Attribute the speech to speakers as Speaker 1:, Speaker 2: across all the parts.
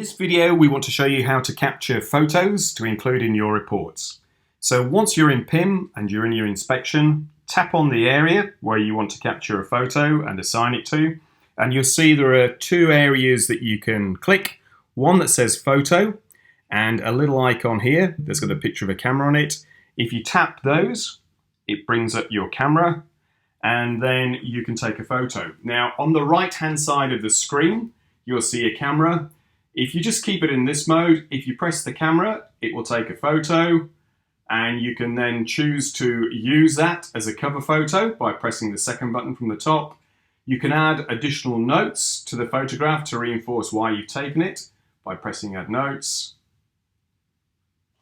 Speaker 1: this video we want to show you how to capture photos to include in your reports. So once you're in PIM and you're in your inspection, tap on the area where you want to capture a photo and assign it to, and you'll see there are two areas that you can click. One that says photo and a little icon here that's got a picture of a camera on it. If you tap those, it brings up your camera and then you can take a photo. Now on the right hand side of the screen you'll see a camera. If you just keep it in this mode, if you press the camera, it will take a photo, and you can then choose to use that as a cover photo by pressing the second button from the top. You can add additional notes to the photograph to reinforce why you've taken it by pressing Add Notes.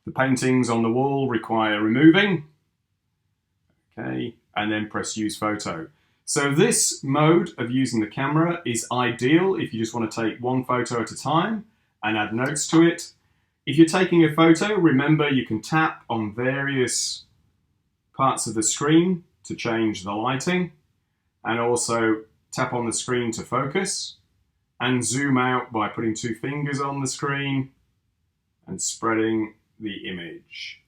Speaker 1: The paintings on the wall require removing. Okay, and then press Use Photo. So this mode of using the camera is ideal if you just want to take one photo at a time and add notes to it. If you're taking a photo, remember you can tap on various parts of the screen to change the lighting, and also tap on the screen to focus, and zoom out by putting two fingers on the screen and spreading the image.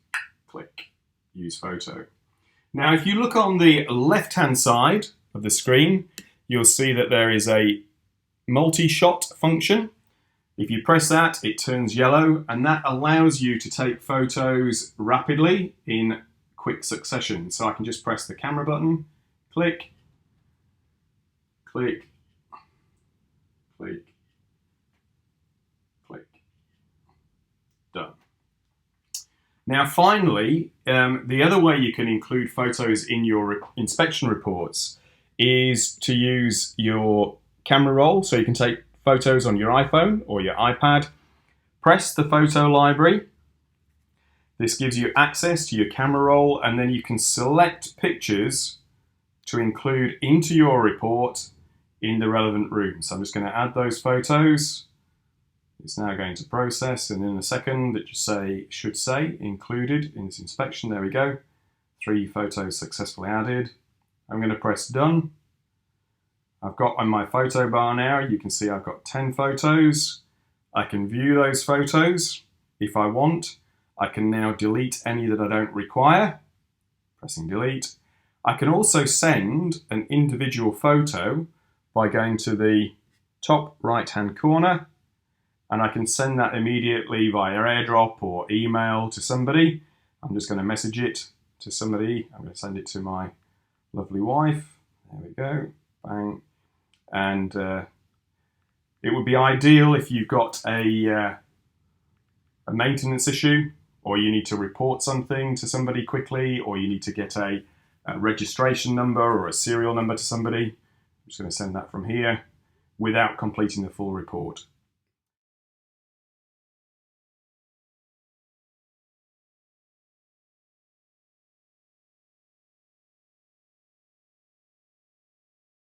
Speaker 1: Click Use Photo. Now if you look on the left hand side of the screen, you'll see that there is a Multishot function. If you press that, it turns yellow, and that allows you to take photos rapidly in quick succession. So I can just press the camera button, click, click, click, click, done. Now finally, the other way you can include photos in your inspection reports is to use your camera roll. So you can take photos on your iPhone or your iPad. Press the photo library. This gives you access to your camera roll, and then you can select pictures to include into your report in the relevant room. So I'm just going to add those photos. It's now going to process, and in a second it should say included in this inspection. There we go. 3 photos successfully added. I'm going to press done. I've got on my photo bar now, you can see I've got 10 photos. I can view those photos if I want. I can now delete any that I don't require, pressing delete. I can also send an individual photo by going to the top right hand corner, and I can send that immediately via AirDrop or email to somebody. I'm just going to message it to somebody. I'm going to send it to my lovely wife. There we go. Bang. And it would be ideal if you've got a maintenance issue, or you need to report something to somebody quickly, or you need to get a registration number or a serial number to somebody. I'm just going to send that from here without completing the full report.